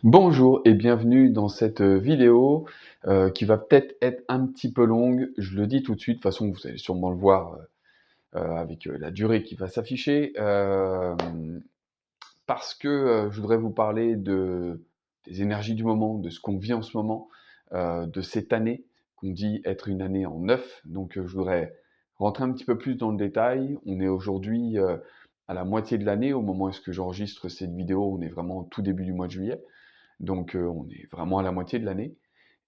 Bonjour et bienvenue dans cette vidéo qui va peut-être être un petit peu longue. Je le dis tout de suite, de toute façon vous allez sûrement le voir avec la durée qui va s'afficher. Parce que je voudrais vous parler des énergies du moment, de ce qu'on vit en ce moment, de cette année qu'on dit être une année en neuf. Donc je voudrais rentrer un petit peu plus dans le détail. On est aujourd'hui à la moitié de l'année. Au moment où est-ce que j'enregistre cette vidéo, on est vraiment au tout début du mois de juillet. Donc on est vraiment à la moitié de l'année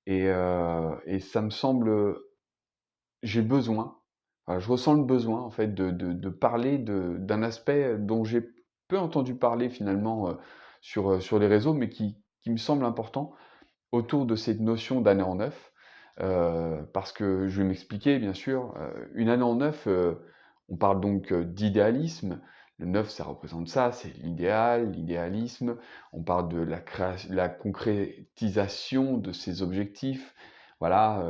et ça me semble, j'ai besoin, je ressens le besoin en fait de parler d'un aspect dont j'ai peu entendu parler finalement, sur les réseaux, mais qui me semble important autour de cette notion d'année en neuf. Parce que je vais m'expliquer bien sûr, une année en neuf, on parle donc, d'idéalisme. Le neuf, ça représente ça, c'est l'idéal, l'idéalisme. On parle de la concrétisation de ses objectifs. Voilà,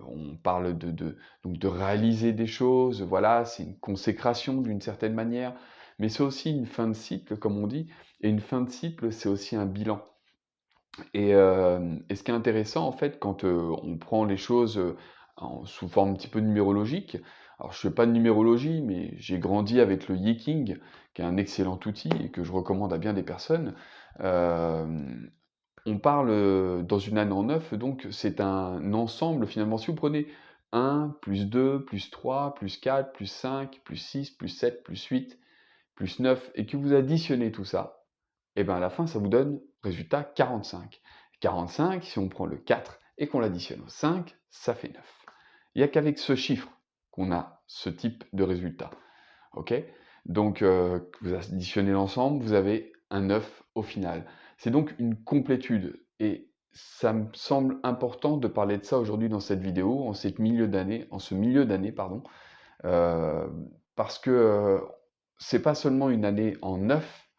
on parle donc de réaliser des choses, voilà, c'est une consécration d'une certaine manière, mais c'est aussi une fin de cycle comme on dit, et une fin de cycle, c'est aussi un bilan. Et ce qui est intéressant en fait quand, on prend les choses, sous forme un petit peu numérologique, alors je fais pas de numérologie, mais j'ai grandi avec le Yi-King, qui est un excellent outil et que je recommande à bien des personnes. Hem, on parle, dans une année en neuf, donc c'est un ensemble finalement. Si vous prenez 1 plus 2 plus 3 plus 4 plus 5 plus 6 plus 7 plus 8 plus 9 et que vous additionnez tout ça, et ben à la fin, ça vous donne résultat 45. 45, si on prend le 4 et qu'on l'additionne au 5, ça fait 9. Il n'y a qu'avec ce chiffre qu'on a ce type de résultat. OK? Donc, vous additionnez l'ensemble, vous avez un 9 au final. C'est donc une complétude et ça me semble important de parler de ça aujourd'hui dans cette vidéo, en ce milieu d'année, pardon, parce que, c'est pas seulement une année en neuf.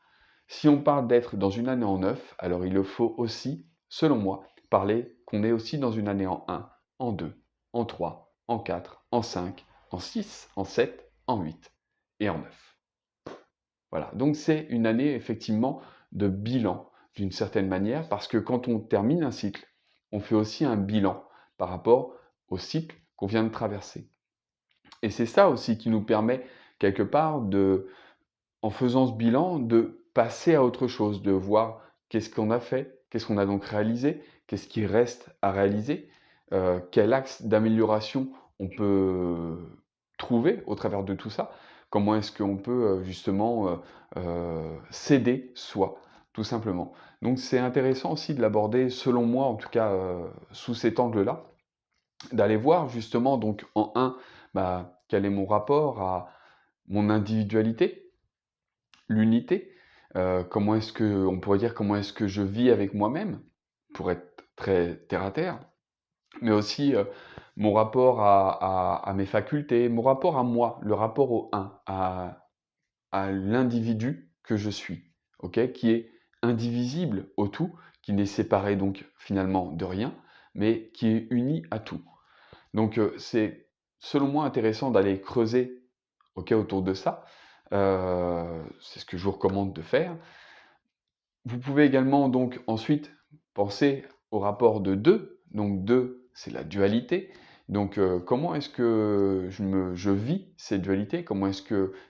Si on parle d'être dans une année en neuf, alors il le faut aussi, selon moi, parler qu'on est aussi dans une année en un, en 2, en 3, en 4, en 5, en 6, en 7, en 8 et en 9. Voilà, donc c'est une année effectivement de bilan d'une certaine manière, parce que quand on termine un cycle, on fait aussi un bilan par rapport au cycle qu'on vient de traverser. Et c'est ça aussi qui nous permet quelque part en faisant ce bilan, de passer à autre chose, de voir qu'est-ce qu'on a fait, qu'est-ce qu'on a donc réalisé, qu'est-ce qui reste à réaliser, quel axe d'amélioration on peut trouver au travers de tout ça, comment est-ce qu'on peut justement s'aider soi, tout simplement. Donc c'est intéressant aussi de l'aborder, selon moi en tout cas, sous cet angle-là, d'aller voir justement donc en un, bah, quel est mon rapport à mon individualité, l'unité, comment est-ce que on pourrait dire comment est-ce que je vis avec moi-même, pour être très terre à terre, mais aussi, mon rapport à mes facultés, mon rapport à moi, le rapport au un, à l'individu que je suis, OK? Qui est indivisible au tout, qui n'est séparé donc finalement de rien, mais qui est uni à tout. Donc, c'est selon moi intéressant d'aller creuser, OK, autour de ça. C'est ce que je vous recommande de faire. Vous pouvez également donc ensuite penser au rapport de 2. Donc 2, c'est la dualité. Donc, comment est-ce que je vis cette dualité?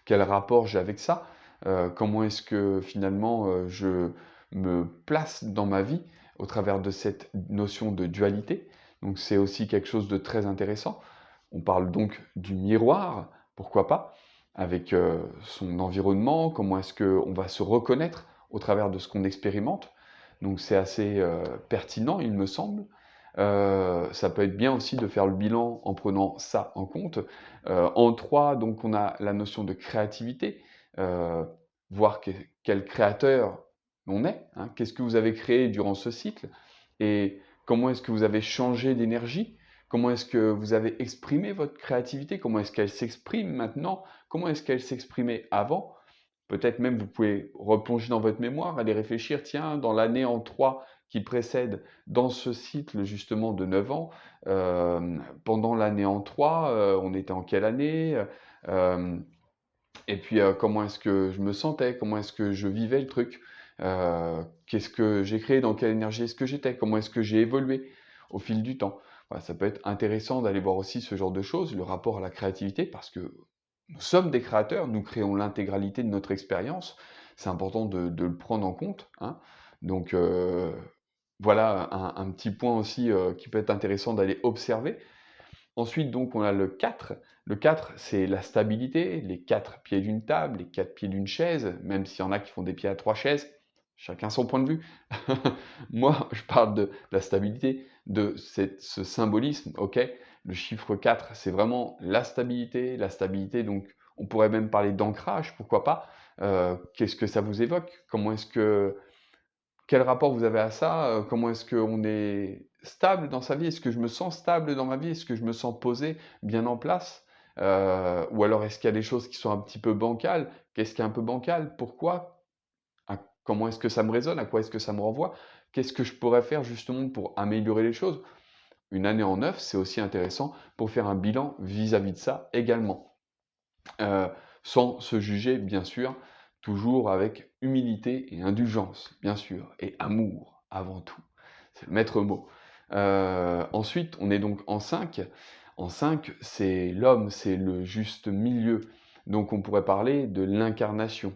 Quel rapport j'ai avec ça? Comment est-ce que finalement, je me place dans ma vie au travers de cette notion de dualité? Donc c'est aussi quelque chose de très intéressant. On parle donc du miroir, pourquoi pas, avec, son environnement, comment est-ce qu'on va se reconnaître au travers de ce qu'on expérimente. Donc c'est assez, pertinent, il me semble. Ça peut être bien aussi de faire le bilan en prenant ça en compte. En 3, donc on a la notion de créativité, heu, voir quel créateur on est, hein. Qu'est-ce que vous avez créé durant ce cycle? Et comment est-ce que vous avez changé d'énergie? Comment est-ce que vous avez exprimé votre créativité? Comment est-ce qu'elle s'exprime maintenant? Comment est-ce qu'elle s'exprimait avant? Peut-être même vous pouvez replonger dans votre mémoire, aller réfléchir, tiens, dans l'année en 3 qui précède, dans ce cycle justement de 9 ans, pendant l'année en 3, on était en quelle année? Et puis, comment est-ce que je me sentais? Comment est-ce que je vivais le truc? qu'est-ce que j'ai créé, dans quelle énergie est-ce que j'étais, comment est-ce que j'ai évolué au fil du temps. Voilà, ça peut être intéressant d'aller voir aussi ce genre de choses, le rapport à la créativité, parce que nous sommes des créateurs, nous créons l'intégralité de notre expérience. C'est important de le prendre en compte, hein. Donc, voilà un petit point aussi qui peut être intéressant d'aller observer. Ensuite, donc, on a le 4. Le 4, c'est la stabilité, les 4 pieds d'une table, les 4 pieds d'une chaise, même s'il y en a qui font des pieds à 3 chaises, chacun son point de vue. Moi, je parle de la stabilité, de ce symbolisme, ok? Le chiffre 4, c'est vraiment la stabilité, donc on pourrait même parler d'ancrage, pourquoi pas? Qu'est-ce que ça vous évoque? Quel rapport vous avez à ça? Comment est-ce qu'on est stable dans sa vie? Est-ce que je me sens stable dans ma vie? Est-ce que je me sens posé, bien en place? Ou alors est-ce qu'il y a des choses qui sont un petit peu bancales? Qu'est-ce qui est un peu bancal? Pourquoi? Comment est-ce que ça me résonne? À quoi est-ce que ça me renvoie? Qu'est-ce que je pourrais faire justement pour améliorer les choses? Une année en neuf, c'est aussi intéressant pour faire un bilan vis-à-vis de ça également. Heu, Sans se juger bien sûr, toujours avec humilité et indulgence, bien sûr, et amour avant tout. C'est le maître mot. Ensuite, on est donc en 5. En 5, c'est l'homme, c'est le juste milieu. Donc on pourrait parler de l'incarnation.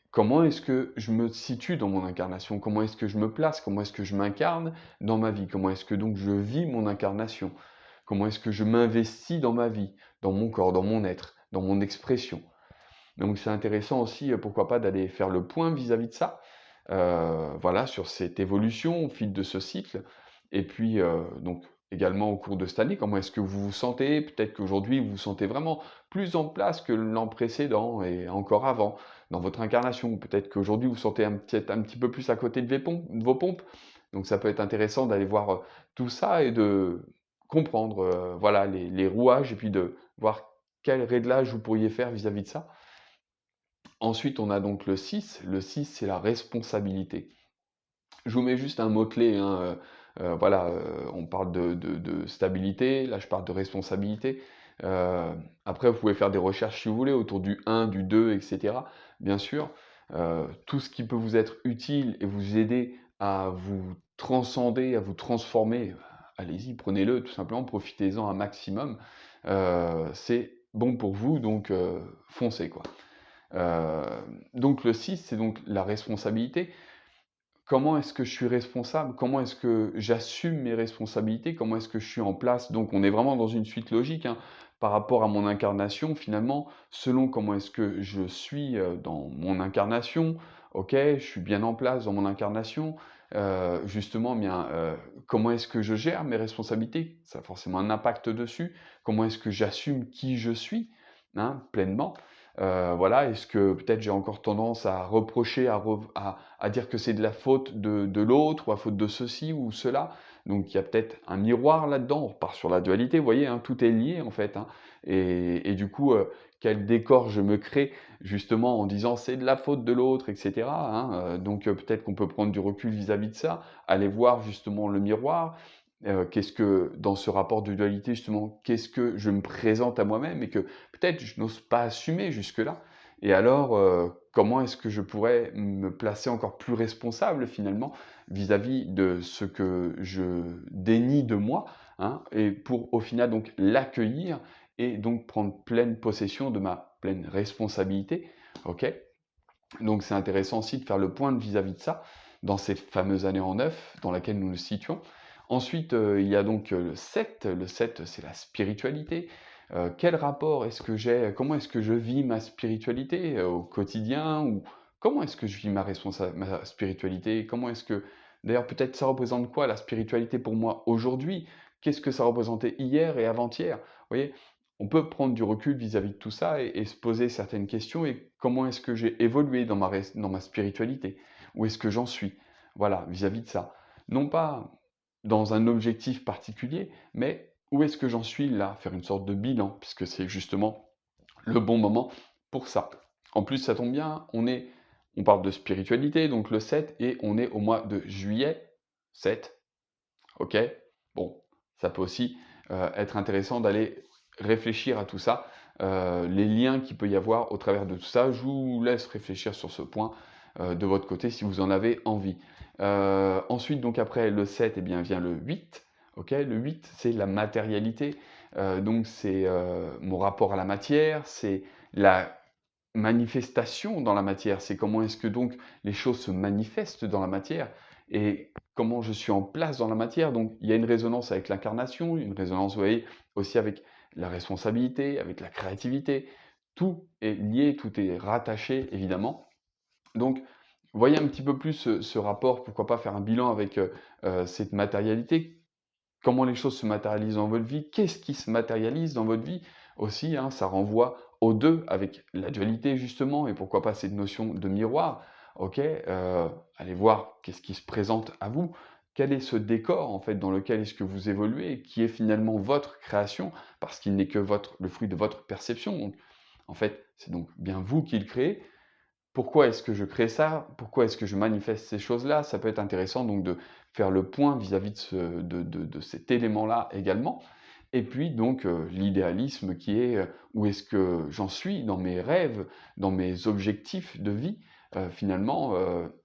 Comment est-ce que je me situe dans mon incarnation? Comment est-ce que je me place? Comment est-ce que je m'incarne dans ma vie? Comment est-ce que donc je vis mon incarnation? Comment est-ce que je m'investis dans ma vie, dans mon corps, dans mon être, dans mon expression? Donc c'est intéressant aussi, pourquoi pas d'aller faire le point vis-à-vis de ça, voilà, sur cette évolution au fil de ce cycle. Et puis, donc également au cours de cette année, comment est-ce que vous vous sentez? Peut-être qu'aujourd'hui, vous vous sentez vraiment plus en place que l'an précédent et encore avant, dans votre incarnation. Peut-être qu'aujourd'hui, vous vous sentez peut-être un petit peu plus à côté de vos pompes. Donc ça peut être intéressant d'aller voir, tout ça et de comprendre, voilà, les rouages et puis de voir quel réglage vous pourriez faire vis-à-vis de ça. Ensuite, on a donc le 6. Le 6, c'est la responsabilité. Je vous mets juste un mot-clé, hein, voilà, on parle de stabilité, là je parle de responsabilité. Heu, Après vous pouvez faire des recherches si vous voulez autour du 1, du 2, et cetera, bien sûr. Tout ce qui peut vous être utile et vous aider à vous transcender, à vous transformer, allez-y, prenez-le tout simplement, profitez-en un maximum. C'est bon pour vous donc foncez quoi. Donc le 6, c'est donc la responsabilité. Comment est-ce que je suis responsable? Comment est-ce que j'assume mes responsabilités? Comment est-ce que je suis en place? Donc on est vraiment dans une suite logique, hein, par rapport à mon incarnation finalement, selon comment est-ce que je suis, dans mon incarnation, OK, je suis bien en place dans mon incarnation, justement bien, comment est-ce que je gère mes responsabilités? Ça a forcément un impact dessus. Comment est-ce que j'assume qui je suis, hein, pleinement? Voilà, est-ce que peut-être j'ai encore tendance à reprocher, à dire que c'est de la faute de l'autre, ou à faute de ceci ou cela? Donc il y a peut-être un miroir là-dedans, on repart sur la dualité, vous voyez, hein, tout est lié en fait, hein. Et du coup, quel décor je me crée justement en disant: «C'est de la faute de l'autre» et cetera, hein, donc peut-être qu'on peut prendre du recul vis-à-vis de ça, aller voir justement le miroir. Qu'est-ce que dans ce rapport de dualité justement, qu'est-ce que je me présente à moi-même et que peut-être je n'ose pas assumer jusque-là? Et alors, comment est-ce que je pourrais me placer encore plus responsable finalement vis-à-vis de ce que je dénie de moi, hein? Et pour au final donc l'accueillir et donc prendre pleine possession de ma pleine responsabilité, OK? Donc c'est intéressant aussi de faire le point vis-à-vis de ça, dans ces fameuses années en neuf dans laquelle nous nous situons. Ensuite, il y a donc, le 7. Le 7, c'est la spiritualité. Quel rapport est-ce que j'ai? Comment est-ce que je vis ma spiritualité, au quotidien? Ou comment est-ce que je vis ma spiritualité? Comment est-ce que d'ailleurs peut-être ça représente quoi la spiritualité pour moi aujourd'hui? Qu'est-ce que ça représentait hier et avant-hier? Vous voyez? On peut prendre du recul vis-à-vis de tout ça et se poser certaines questions et comment est-ce que j'ai évolué dans ma spiritualité? Où est-ce que j'en suis? Voilà, vis-à-vis de ça. Non pas dans un objectif particulier, mais où est-ce que j'en suis là? Faire une sorte de bilan, puisque c'est justement le bon moment pour ça. En plus, ça tombe bien, on parle de spiritualité, donc le 7 et on est au mois de juillet, 7. OK? Bon, ça peut aussi, être intéressant d'aller réfléchir à tout ça, les liens qu'il peut y avoir au travers de tout ça. Je vous laisse réfléchir sur ce point, de votre côté si vous en avez envie. Ensuite, donc après le 7, eh bien, vient le 8. OK? Le 8, c'est la matérialité, donc c'est, mon rapport à la matière, c'est la manifestation dans la matière, c'est comment est-ce que donc les choses se manifestent dans la matière et comment je suis en place dans la matière. Donc il y a une résonance avec l'incarnation, une résonance, vous voyez, aussi avec la responsabilité, avec la créativité. Tout est lié, tout est rattaché, évidemment. Donc, voyez un petit peu plus ce rapport, pourquoi pas faire un bilan avec cette matérialité. Comment les choses se matérialisent dans votre vie? Qu'est-ce qui se matérialise dans votre vie? Aussi, hein, ça renvoie aux 2 avec la dualité justement et pourquoi pas cette notion de miroir. OK, allez voir qu'est-ce qui se présente à vous. Quel est ce décor en fait dans lequel est-ce que vous évoluez, qui est finalement votre création, parce qu'il n'est que le fruit de votre perception. Donc, en fait, c'est donc bien vous qui le créez. Pourquoi est-ce que je crée ça? Pourquoi est-ce que je manifeste ces choses-là? Ça peut être intéressant donc de faire le point vis-à-vis de ce de cet élément-là également. Et puis donc, l'idéalisme qui est, où est-ce que j'en suis dans mes rêves, dans mes objectifs de vie? Finalement,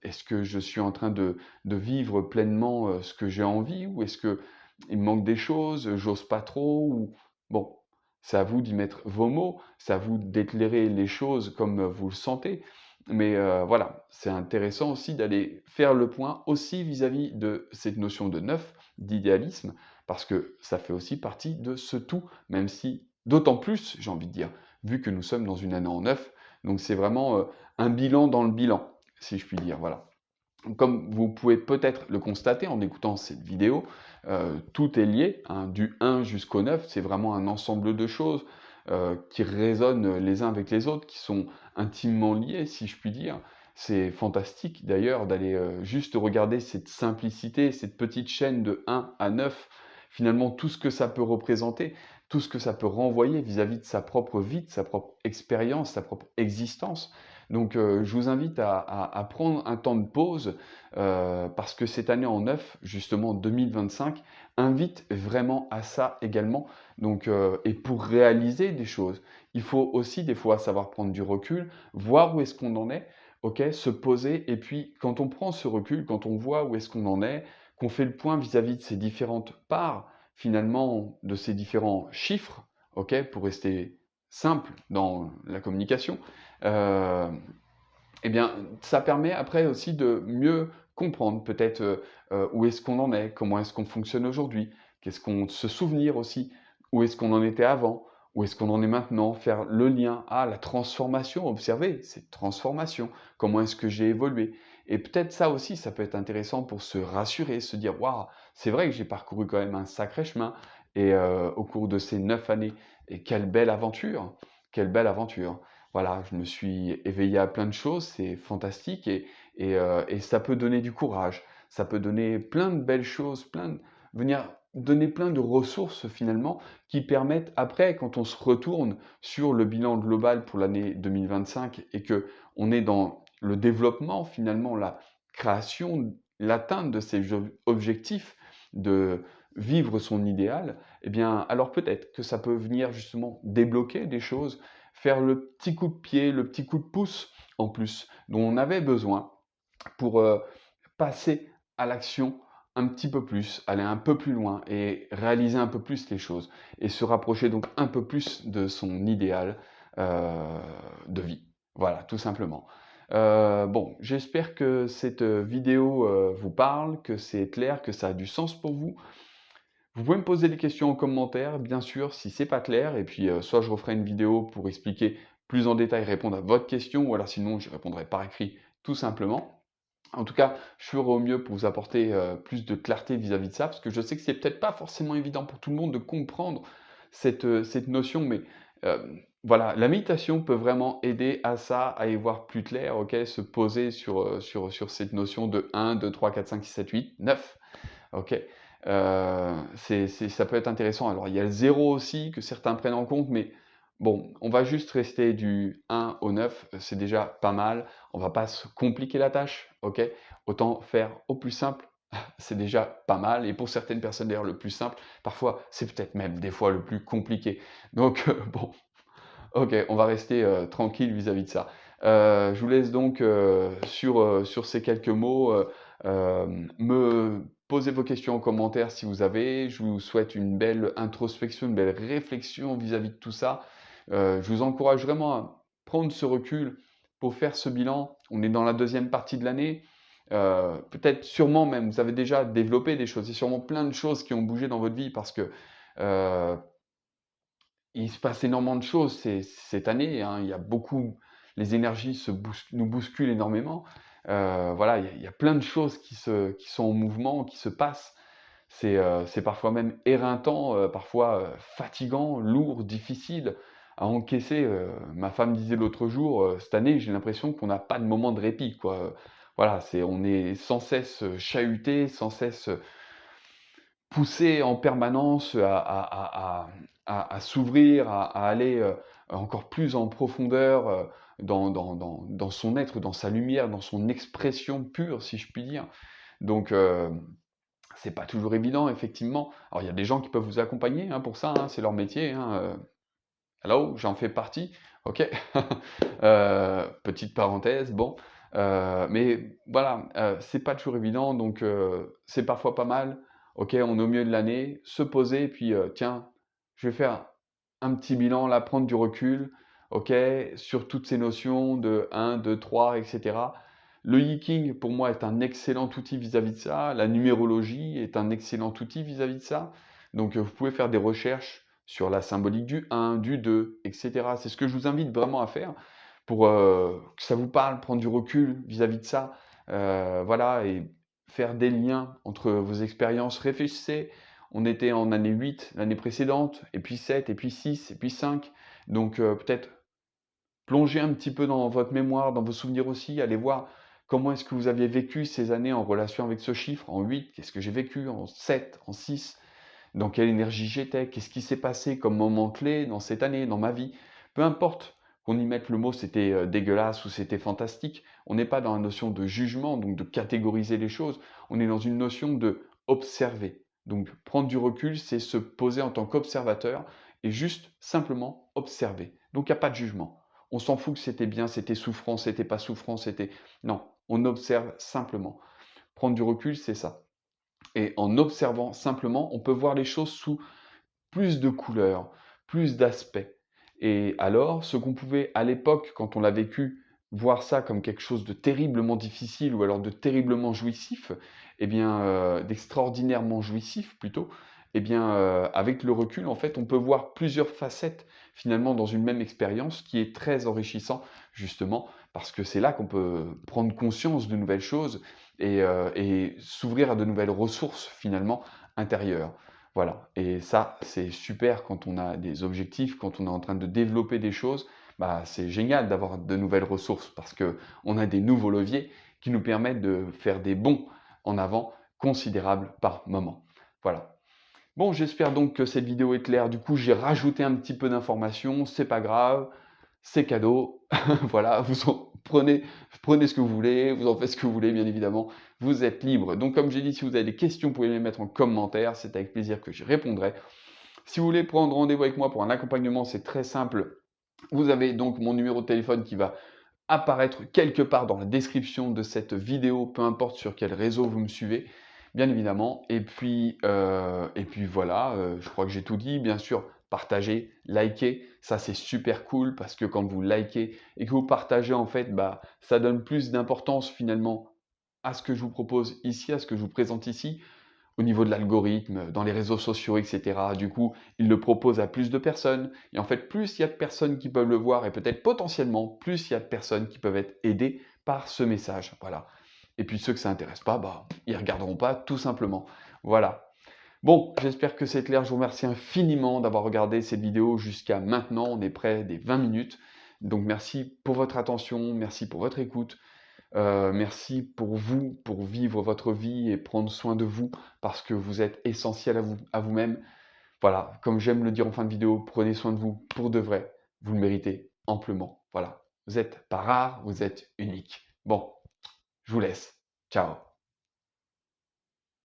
est-ce que je suis en train de vivre pleinement, ce que j'ai envie? Ou est-ce qu'il me manque des choses, j'ose pas trop? Ou bon, c'est à vous d'y mettre vos mots, c'est à vous d'éclairer les choses comme, vous le sentez. Mais voilà, c'est intéressant aussi d'aller faire le point aussi vis-à-vis de cette notion de neuf, d'idéalisme, parce que ça fait aussi partie de ce tout, même si d'autant plus, j'ai envie de dire, vu que nous sommes dans une année en neuf, donc c'est vraiment un bilan dans le bilan, si je puis dire, voilà. Comme vous pouvez peut-être le constater en écoutant cette vidéo, tout est lié, hein, du 1 jusqu'au 9, c'est vraiment un ensemble de choses qui résonnent les uns avec les autres, qui sont intimement liés, si je puis dire. C'est fantastique d'ailleurs d'aller juste regarder cette simplicité, cette petite chaîne de 1 à 9, finalement tout ce que ça peut représenter, tout ce que ça peut renvoyer vis-à-vis de sa propre vie, de sa propre expérience, sa propre existence. Donc je vous invite à prendre un temps de pause, parce que cette année en neuf, justement 2025, invite vraiment à ça également. Donc et pour réaliser des choses, il faut aussi des fois savoir prendre du recul, voir où est-ce qu'on en est, OK? Se poser et puis quand on prend ce recul, quand on voit où est-ce qu'on en est, qu'on fait le point vis-à-vis de ces différentes parts, finalement, de ces différents chiffres, OK? Pour rester simple dans la communication, Hem, eh bien, ça permet après aussi de mieux comprendre peut-être, où est-ce qu'on en est, comment est-ce qu'on fonctionne aujourd'hui, qu'est-ce qu'on se souvenir aussi, où est-ce qu'on en était avant, où est-ce qu'on en est maintenant, faire le lien. Ah, la transformation, observer cette transformation, comment est-ce que j'ai évolué? Et peut-être ça aussi, ça peut être intéressant pour se rassurer, se dire: «Waouh, c'est vrai que j'ai parcouru quand même un sacré chemin et au cours de ces 9 années et quelle belle aventure, quelle belle aventure». Voilà, je me suis éveillé à plein de choses, c'est fantastique et ça peut donner du courage. Ça peut donner plein de belles choses, venir donner plein de ressources finalement qui permettent après, quand on se retourne sur le bilan global pour l'année 2025 et qu'on est dans le développement finalement, la création, l'atteinte de ces objectifs, de vivre son idéal, eh bien alors peut-être que ça peut venir justement débloquer des choses, faire le petit coup de pied, le petit coup de pouce en plus dont on avait besoin pour, passer à l'action un petit peu plus, aller un peu plus loin et réaliser un peu plus les choses et se rapprocher donc un peu plus de son idéal, heu, de vie. Voilà, tout simplement. Bon, j'espère que cette, vidéo, vous parle, que c'est clair, que ça a du sens pour vous. Vous pouvez me poser des questions en commentaire, bien sûr, si c'est pas clair, et puis soit je referai une vidéo pour expliquer plus en détail, répondre à votre question, ou alors sinon j'y répondrai par écrit tout simplement. En tout cas, je ferai au mieux pour vous apporter plus de clarté vis-à-vis de ça, parce que je sais que c'est peut-être pas forcément évident pour tout le monde de comprendre cette notion, mais voilà, la méditation peut vraiment aider à ça, à y voir plus clair, ok, se poser sur cette notion de 1, 2, 3, 4, 5, 6, 7, 8, 9. OK. Ça peut être intéressant. Alors il y a le 0 aussi que certains prennent en compte, mais bon, on va juste rester du 1 au 9, c'est déjà pas mal. On va pas se compliquer la tâche, OK? Autant faire au plus simple, c'est déjà pas mal et pour certaines personnes d'ailleurs le plus simple, parfois c'est peut-être même des fois le plus compliqué. Donc bon, OK, on va rester, tranquille vis-à-vis de ça. Je vous laisse donc sur ces quelques mots, me poser vos questions en commentaire si vous avez. Je vous souhaite une belle introspection, une belle réflexion vis-à-vis de tout ça. Je vous encourage vraiment à prendre ce recul pour faire ce bilan. On est dans la deuxième partie de l'année. Peut-être, sûrement même, vous avez déjà développé des choses. Il y a sûrement plein de choses qui ont bougé dans votre vie parce que euh, il se passe énormément de choses cette année, hein. Il y a beaucoup, les énergies nous bousculent énormément. Voilà, il y a plein de choses qui sont en mouvement, qui se passent. C'est parfois même éreintant, parfois fatigant, lourd, difficile à encaisser. Ma femme disait l'autre jour, cette année, j'ai l'impression qu'on n'a pas de moment de répit, quoi. Voilà, on est sans cesse chahuté, sans cesse poussé en permanence à s'ouvrir, à aller encore plus en profondeur dans son être, dans sa lumière, dans son expression pure, si je puis dire. Donc, c'est pas toujours évident, effectivement. Alors, il y a des gens qui peuvent vous accompagner hein, pour ça, hein, c'est leur métier. Hein, hello, j'en fais partie, ok. Petite parenthèse, bon. Mais voilà, c'est pas toujours évident, donc c'est parfois pas mal. Ok, on est au milieu de l'année, se poser, et puis tiens, je vais faire un petit bilan, là, prendre du recul, ok, sur toutes ces notions de 1, 2, 3, etc. Le Yiking, pour moi, est un excellent outil vis-à-vis de ça. La numérologie est un excellent outil vis-à-vis de ça. Donc, vous pouvez faire des recherches sur la symbolique du 1, du 2, etc. C'est ce que je vous invite vraiment à faire pour que ça vous parle, prendre du recul vis-à-vis de ça. Voilà, et faire des liens entre vos expériences. Réfléchissez, on était en année 8 l'année précédente, et puis 7, et puis 6, et puis 5. Donc peut-être plongez un petit peu dans votre mémoire, dans vos souvenirs aussi, allez voir comment est-ce que vous aviez vécu ces années en relation avec ce chiffre, en 8, qu'est-ce que j'ai vécu, en 7, en 6, dans quelle énergie j'étais, qu'est-ce qui s'est passé comme moment clé dans cette année, dans ma vie. Peu importe qu'on y mette le mot c'était dégueulasse ou c'était fantastique, on n'est pas dans la notion de jugement, donc de catégoriser les choses, on est dans une notion de observer. Donc prendre du recul, c'est se poser en tant qu'observateur et juste simplement observer. Donc il n'y a pas de jugement. On s'en fout que c'était bien, c'était souffrant, c'était pas souffrant, c'était... Non, on observe simplement. Prendre du recul, c'est ça. Et en observant simplement, on peut voir les choses sous plus de couleurs, plus d'aspects. Et alors, ce qu'on pouvait à l'époque, quand on l'a vécu, voir ça comme quelque chose de terriblement difficile ou alors de terriblement jouissif, eh bien, d'extraordinairement jouissif plutôt, eh bien, avec le recul, en fait, on peut voir plusieurs facettes finalement dans une même expérience qui est très enrichissant justement parce que c'est là qu'on peut prendre conscience de nouvelles choses et s'ouvrir à de nouvelles ressources finalement intérieures. Voilà, et ça, c'est super quand on a des objectifs, quand on est en train de développer des choses, bah, c'est génial d'avoir de nouvelles ressources parce que on a des nouveaux leviers qui nous permettent de faire des bonds en avant considérables par moment. Voilà. Bon, j'espère donc que cette vidéo est claire. Du coup, j'ai rajouté un petit peu d'informations, c'est pas grave, c'est cadeau. Voilà, prenez ce que vous voulez, vous en faites ce que vous voulez, bien évidemment. Vous êtes libre. Donc, comme j'ai dit, si vous avez des questions, vous pouvez les mettre en commentaire. C'est avec plaisir que j'y répondrai. Si vous voulez prendre rendez-vous avec moi pour un accompagnement, c'est très simple. Vous avez donc mon numéro de téléphone qui va apparaître quelque part dans la description de cette vidéo, peu importe sur quel réseau vous me suivez, bien évidemment. Et puis voilà, je crois que j'ai tout dit. Bien sûr, partagez, likez, ça c'est super cool parce que quand vous likez et que vous partagez, en fait, bah, ça donne plus d'importance finalement à ce que je vous propose ici, à ce que je vous présente ici au niveau de l'algorithme, dans les réseaux sociaux, etc. Du coup, il le propose à plus de personnes. Et en fait, plus il y a de personnes qui peuvent le voir et peut-être potentiellement, plus il y a de personnes qui peuvent être aidées par ce message. Voilà. Et puis ceux que ça intéresse pas, bah, ils regarderont pas tout simplement. Voilà. Bon, j'espère que c'est clair. Je vous remercie infiniment d'avoir regardé cette vidéo jusqu'à maintenant. On est près des 20 minutes. Donc merci pour votre attention, merci pour votre écoute. Merci pour vous, pour vivre votre vie et prendre soin de vous, parce que vous êtes essentiel à vous-même. Voilà, comme j'aime le dire en fin de vidéo, prenez soin de vous pour de vrai. Vous le méritez amplement. Voilà, vous n'êtes pas rare, vous êtes unique. Bon, je vous laisse. Ciao.